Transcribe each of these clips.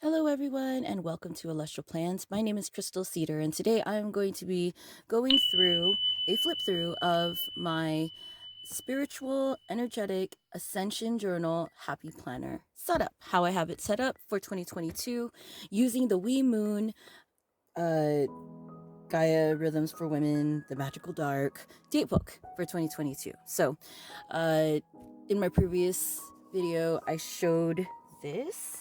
Hello everyone and welcome to Celestial Plans. My name is Crystal Cedar and today I am going to be going through a flip through of my spiritual energetic Ascension journal happy planner setup. How I have it set up for 2022 using the WeMoon Gaia Rhythms for Women, the Magical Dark Datebook for 2022. So in my previous video I showed this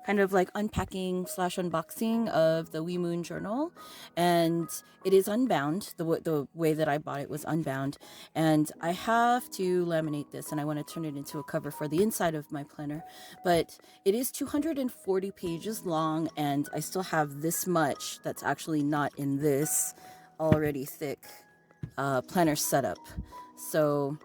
kind of like unpacking slash unboxing of the WeMoon Journal, and it is unbound. The way that I bought it was unbound, and I have to laminate this, and I want to turn it into a cover for the inside of my planner. But it is 240 pages long, and I still have this much that's actually not in this already thick planner setup. So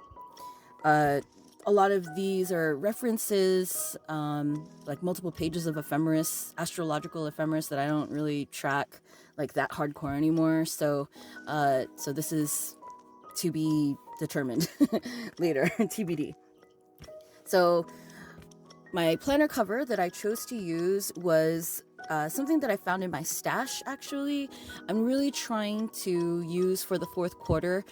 a lot of these are references, like multiple pages of ephemeris, astrological ephemeris that I don't really track like that hardcore anymore. So this is to be determined later, TBD. So my planner cover that I chose to use was something that I found in my stash, actually. I'm really trying to use for the fourth quarter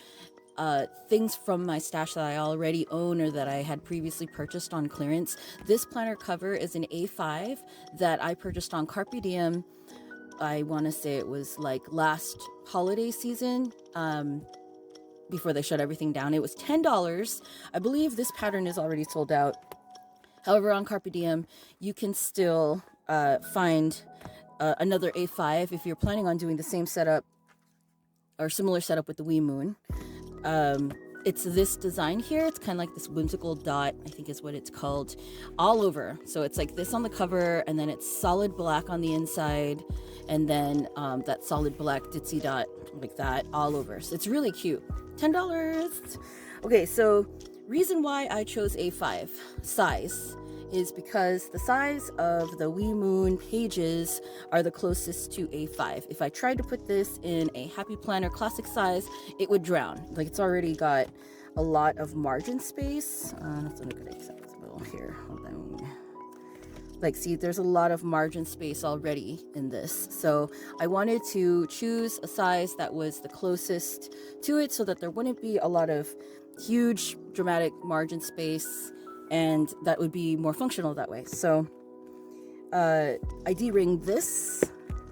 things from my stash that I already own or that I had previously purchased on clearance. This planner cover is an A5 that I purchased on Carpe Diem. I want to say it was like last holiday season, before they shut everything down. It was $10. I believe this pattern is already sold out. However, on Carpe Diem, you can still find another A5 if you're planning on doing the same setup or similar setup with the WeMoon. It's this design here. It's kind of like this whimsical dot, I think is what it's called, all over. So it's like this on the cover, and then it's solid black on the inside, and then that solid black ditzy dot like that all over. So it's really cute. $10. Okay, so reason why I chose A5 size is because the size of the WeMoon Pages are the closest to A5. If I tried to put this in a Happy Planner classic size, it would drown. Like, it's already got a lot of margin space. That's not a good example here. Hold on. Like, see, there's a lot of margin space already in this. So I wanted to choose a size that was the closest to it so that there wouldn't be a lot of huge dramatic margin space, and that would be more functional that way. So I de-ringed this.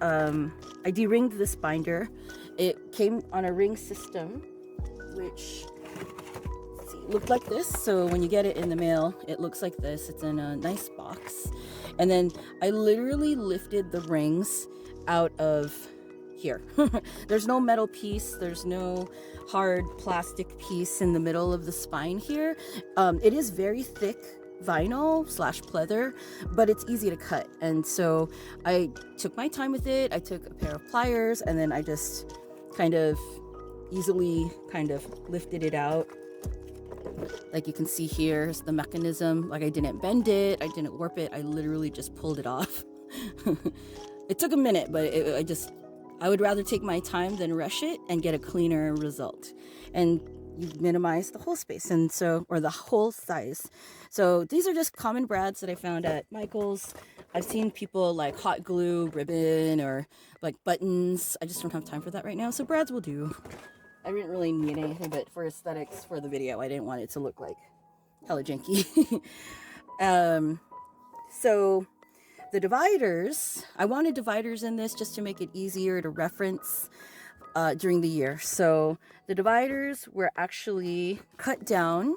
I de-ringed this binder. It came on a ring system, which looked like this. So when you get it in the mail, it looks like this. It's in a nice box. And then I literally lifted the rings out of here. There's no metal piece. There's no hard plastic piece in the middle of the spine here. It is very thick vinyl slash pleather, but it's easy to cut. And so I took my time with it. I took a pair of pliers, and then I just kind of easily kind of lifted it out. Like you can see here is the mechanism. Like, I didn't bend it, I didn't warp it, I literally just pulled it off. It took a minute, but I would rather take my time than rush it and get a cleaner result. And you minimize the hole space, and so, or the hole size. So these are just common brads that I found at Michael's. I've seen people like hot glue ribbon or like buttons. I just don't have time for that right now, so brads will do. I didn't really need anything, but for aesthetics for the video, I didn't want it to look like hella janky. So the dividers, I wanted dividers in this just to make it easier to reference during the year. So the dividers were actually cut down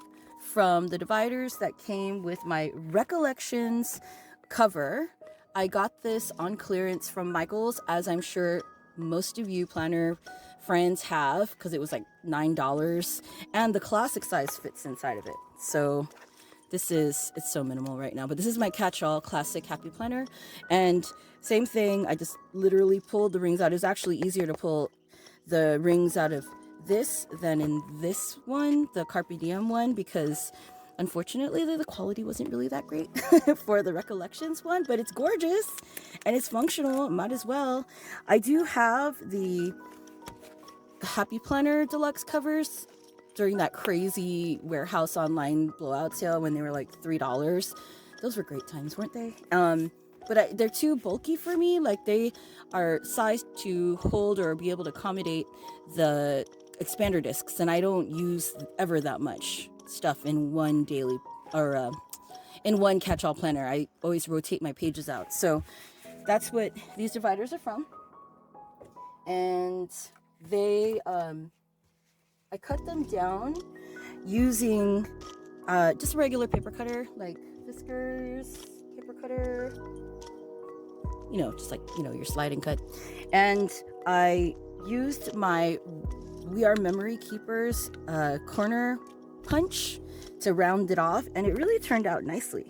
from the dividers that came with my Recollections cover. I got this on clearance from Michael's, as I'm sure most of you planner friends have, because it was like $9, and the classic size fits inside of it. So it's so minimal right now, but this is my catch-all classic happy planner. And same thing, I just literally pulled the rings out. It was actually easier to pull the rings out of this than in this one, the Carpe Diem one, because unfortunately the quality wasn't really that great for the Recollections one, but it's gorgeous and it's functional. Might as well. I do have the Happy Planner deluxe covers during that crazy warehouse online blowout sale when they were like $3. Those were great times, weren't they? but they're too bulky for me. Like, they are sized to hold or be able to accommodate the expander discs, and I don't use ever that much stuff in one daily or in one catch-all planner. I always rotate my pages out. So that's what these dividers are from. And they I cut them down using just a regular paper cutter, like Fiskars paper cutter, you know, just like, you know, your slide and cut. And I used my We Are Memory Keepers corner punch to round it off, and it really turned out nicely.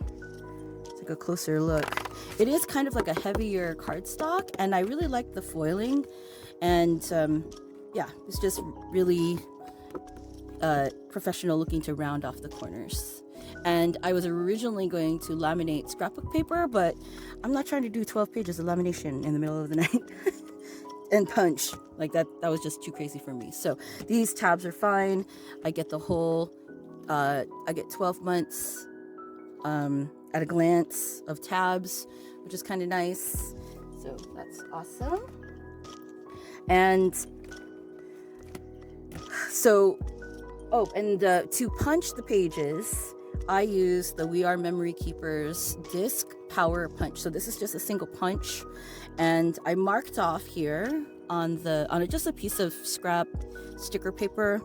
Let's take a closer look. It is kind of like a heavier cardstock, and I really like the foiling, and yeah, it's just really professional looking to round off the corners. And I was originally going to laminate scrapbook paper, but I'm not trying to do 12 pages of lamination in the middle of the night and punch like that. That was just too crazy for me. So these tabs are fine. I get the whole I get 12 months at a glance of tabs, which is kind of nice. So that's awesome. And so, oh, and to punch the pages, I use the We Are Memory Keepers disc power punch. So this is just a single punch, and I marked off here on just a piece of scrap sticker paper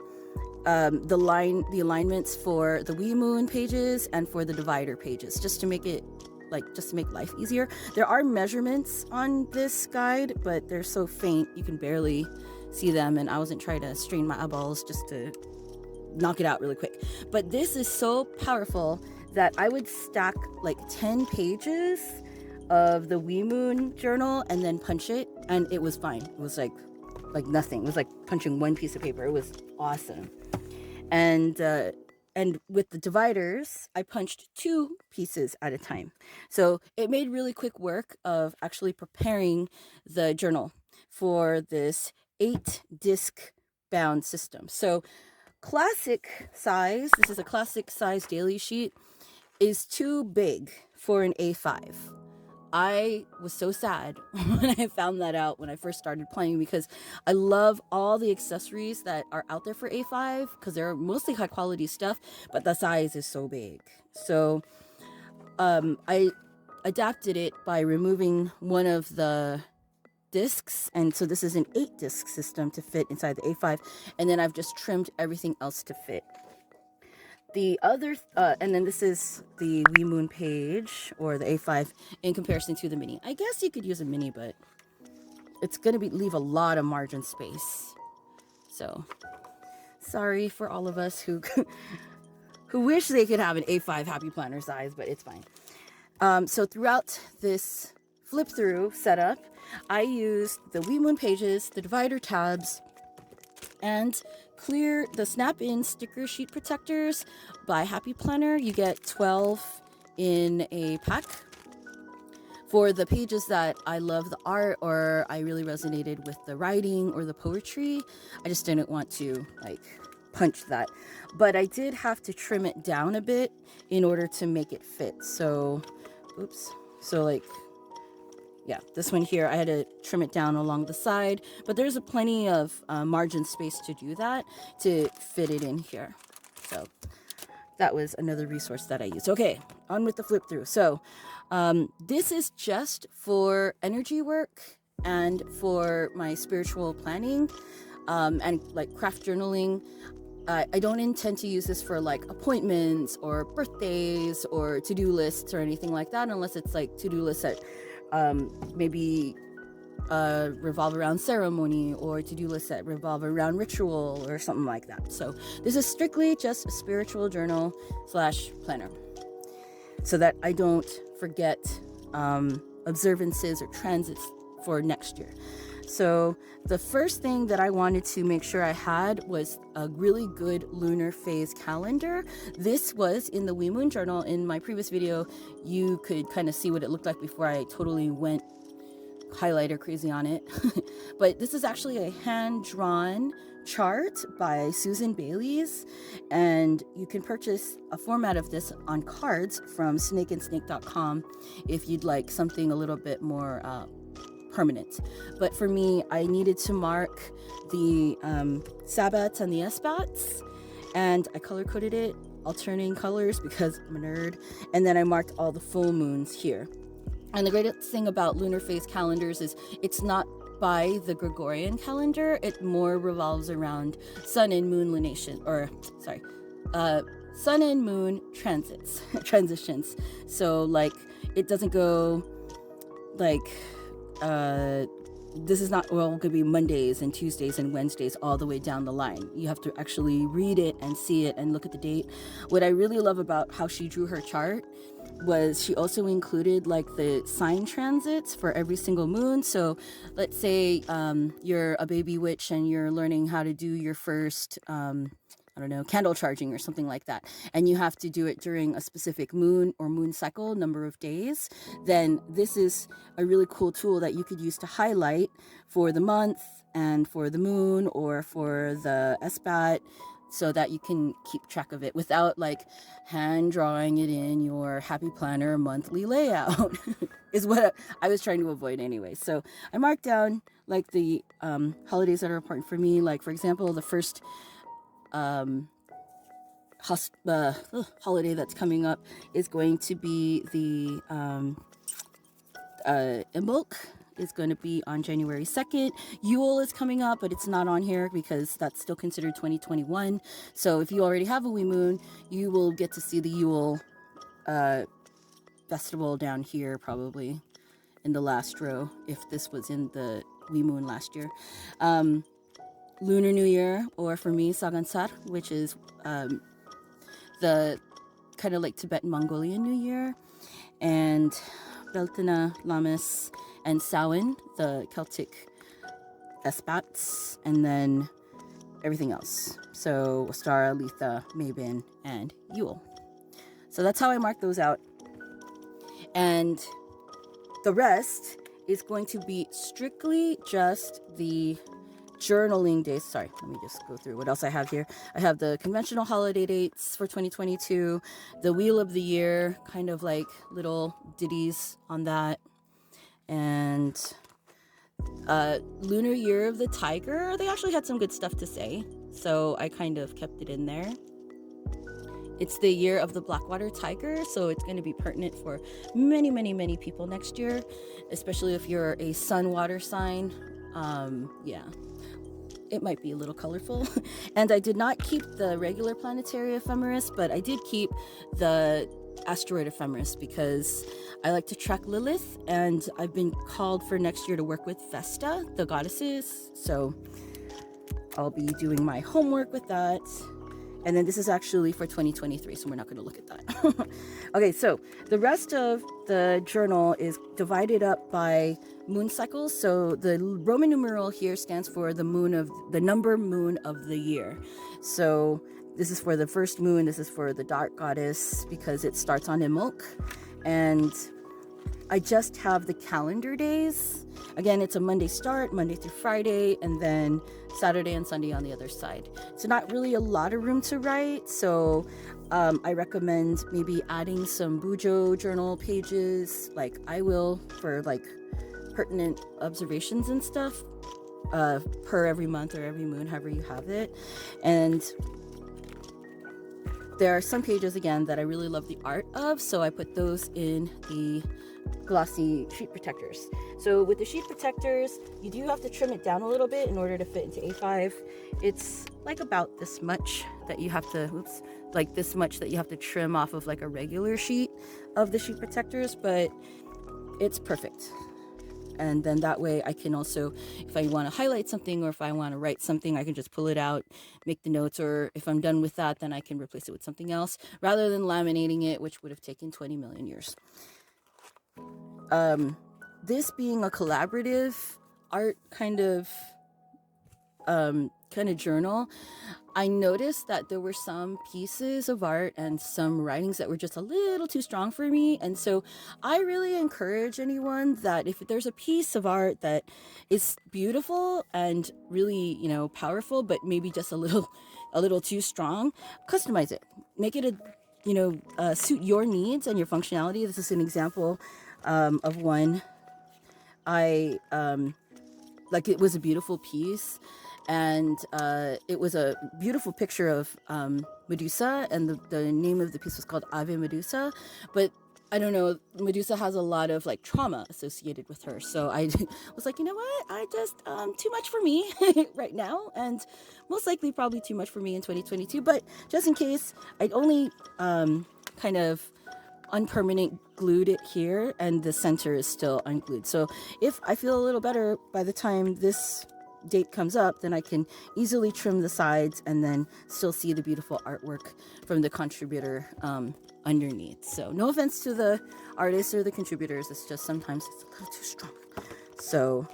the alignments for the WeMoon pages and for the divider pages, just to make it just to make life easier. There are measurements on this guide, but they're so faint you can barely see them, and I wasn't trying to strain my eyeballs just to knock it out really quick. But this is so powerful that I would stack like 10 pages of the WeMoon Journal and then punch it, and it was fine. It was like nothing. It was like punching one piece of paper. It was awesome. And with the dividers, I punched 2 pieces at a time. So it made really quick work of actually preparing the journal for this 8-disc bound system. So classic size, this is a classic size daily sheet, is too big for an A5. I was so sad when I found that out when I first started playing, because I love all the accessories that are out there for A5 because they're mostly high quality stuff, but the size is so big. So I adapted it by removing one of the discs, and so this is an 8-disc system to fit inside the A5, and then I've just trimmed everything else to fit. The other, and then this is the WeMoon page, or the A5, in comparison to the mini. I guess you could use a mini, but it's going to leave a lot of margin space. So, sorry for all of us who wish they could have an A5 Happy Planner size, but it's fine. So throughout this flip-through setup, I used the WeMoon pages, the divider tabs, and clear the snap-in sticker sheet protectors by Happy Planner. You get 12 in a pack. For the pages that I love the art, or I really resonated with the writing or the poetry, I just didn't want to punch that. But I did have to trim it down a bit in order to make it fit. So, oops. So yeah, this one here, I had to trim it down along the side, but there's plenty of margin space to do that, to fit it in here. So that was another resource that I used. Okay, on with the flip through. So this is just for energy work and for my spiritual planning and craft journaling. I don't intend to use this for appointments or birthdays or to-do lists or anything like that, unless it's to-do lists that maybe revolve around ceremony, or to-do lists that revolve around ritual or something like that. So this is strictly just a spiritual journal / planner, so that I don't forget observances or transits for next year. So the first thing that I wanted to make sure I had was a really good lunar phase calendar. This was in the WeMoon Journal. In my previous video, you could kind of see what it looked like before I totally went highlighter crazy on it. But this is actually a hand-drawn chart by Susan Bailey's, and you can purchase a format of this on cards from snakeandsnake.com if you'd like something a little bit more permanent. But for me, I needed to mark the Sabbats and the Esbats, and I color coded it alternating colors because I'm a nerd, and then I marked all the full moons here. And the greatest thing about lunar phase calendars is it's not by the Gregorian calendar. It more revolves around sun and moon lunation, sun and moon transitions. So like it doesn't go like this is not, well, it could be Mondays and Tuesdays and Wednesdays all the way down the line. You have to actually read it and see it and look at the date. What I really love about how she drew her chart was she also included like the sign transits for every single moon. So let's say you're a baby witch and you're learning how to do your first candle charging or something like that, and you have to do it during a specific moon or moon cycle number of days, then this is a really cool tool that you could use to highlight for the month and for the moon or for the SBAT, so that you can keep track of it without like hand drawing it in your Happy Planner monthly layout is what I was trying to avoid anyway. So I marked down like the holidays that are important for me. Like for example, the first holiday that's coming up is going to be the Imbolc. Is going to be on January 2nd. Yule is coming up, but it's not on here because that's still considered 2021. So if you already have a WeMoon, you will get to see the Yule festival down here probably in the last row if this was in the WeMoon last year. Lunar New Year, or for me, Sagansar, which is the kind of like Tibetan Mongolian New Year, and Beltana, Lammas, and Samhain, the Celtic Espats, and then everything else. So Ostara, Litha, Mabin, and Yule. So that's how I mark those out. And the rest is going to be strictly just the journaling days. Sorry, let me just go through what else I have here. I have the conventional holiday dates for 2022, the Wheel of the Year, kind of like little ditties on that, and Lunar Year of the Tiger. They actually had some good stuff to say, so I kind of kept it in there. It's the year of the Blackwater Tiger, so it's going to be pertinent for many, many, many people next year, especially if you're a sun water sign. Yeah, it might be a little colorful. And I did not keep the regular planetary ephemeris, but I did keep the asteroid ephemeris because I like to track Lilith, and I've been called for next year to work with Vesta, the goddesses, so I'll be doing my homework with that. And then this is actually for 2023, so we're not going to look at that. Okay, so the rest of the journal is divided up by moon cycles. So the Roman numeral here stands for the number moon of the year. So this is for the first moon. This is for the dark goddess because it starts on Imbolc. And I just have the calendar days. Again, it's a Monday start, Monday through Friday, and then Saturday and Sunday on the other side. So not really a lot of room to write. So I recommend maybe adding some Bujo journal pages, like I will, for like pertinent observations and stuff, per every month or every moon, however you have it. And there are some pages, again, that I really love the art of, so I put those in the glossy sheet protectors. So with the sheet protectors, you do have to trim it down a little bit in order to fit into A5. It's like about this much that you have to, this much that you have to trim off of like a regular sheet of the sheet protectors, but it's perfect. And then that way I can also, if I want to highlight something or if I want to write something, I can just pull it out, make the notes, or if I'm done with that, then I can replace it with something else rather than laminating it, which would have taken 20 million years. This being a collaborative art kind of kind of journal, I noticed that there were some pieces of art and some writings that were just a little too strong for me. And so I really encourage anyone that if there's a piece of art that is beautiful and really, you know, powerful, but maybe just a little too strong, customize it. Make it suit your needs and your functionality. This is an example of one like it was a beautiful piece, and it was a beautiful picture of Medusa, and the name of the piece was called Ave Medusa. But I don't know, Medusa has a lot of like trauma associated with her, so I was like, you know what, I just too much for me right now, and most likely probably too much for me in 2022. But just in case, I'd only kind of unpermanent glued it here, and the center is still unglued. So if I feel a little better by the time this date comes up, then I can easily trim the sides and then still see the beautiful artwork from the contributor underneath. So no offense to the artists or the contributors, it's just sometimes it's a little too strong. So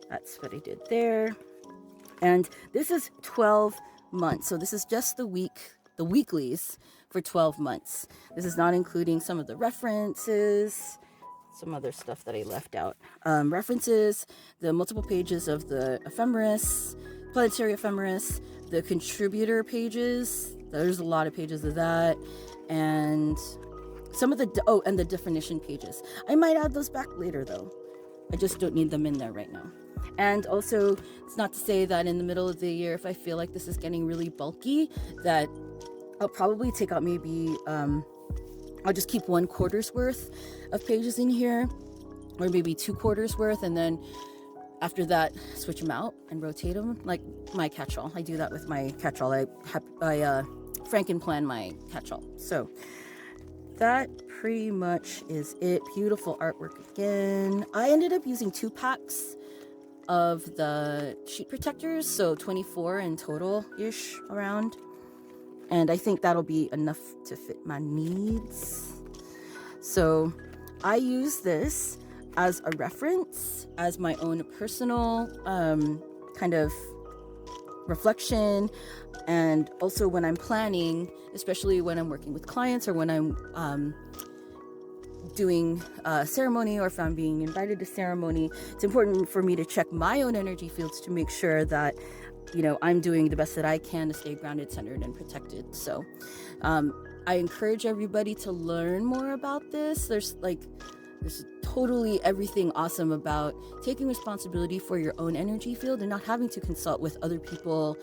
that's what I did there. And this is 12 months. So this is just the weeklies for 12 months. This is not including some of the references, some other stuff that I left out. References, the multiple pages of the ephemeris, planetary ephemeris, the contributor pages. There's a lot of pages of that. And some of the, and the definition pages. I might add those back later though. I just don't need them in there right now. And also, it's not to say that in the middle of the year, if I feel like this is getting really bulky, that I'll probably take out maybe, I'll just keep 1 quarter's worth of pages in here, or maybe 2 quarters worth, and then after that, switch them out and rotate them, like my catch-all. I do that with my catch-all. I Frankenplan my catch-all. So that pretty much is it. Beautiful artwork again. I ended up using 2 packs of the sheet protectors, so 24 in total-ish around. And I think that'll be enough to fit my needs. So I use this as a reference, as my own personal kind of reflection. And also when I'm planning, especially when I'm working with clients or when I'm doing a ceremony, or if I'm being invited to ceremony, it's important for me to check my own energy fields to make sure that, you know, I'm doing the best that I can to stay grounded, centered, and protected. So I encourage everybody to learn more about this. There's totally everything awesome about taking responsibility for your own energy field and not having to consult with other people,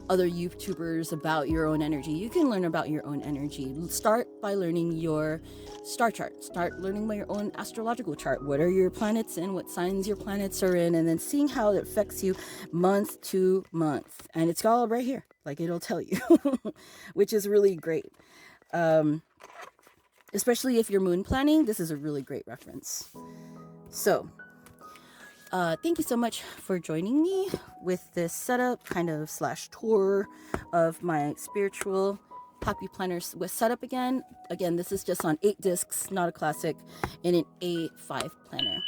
other YouTubers about your own energy. You can learn about your own energy. Start by learning your star chart. Start learning about your own astrological chart. What are your planets in? What signs your planets are in? And then seeing how it affects you month to month. And it's all right here. Like, it'll tell you, which is really great. Especially if you're moon planning, this is a really great reference. So, thank you so much for joining me with this setup kind of / tour of my spiritual happy planner with setup again. Again, this is just on 8 discs, not a classic, in an A5 planner.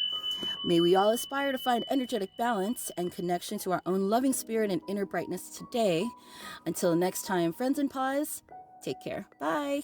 May we all aspire to find energetic balance and connection to our own loving spirit and inner brightness today. Until next time, friends and paws, take care. Bye.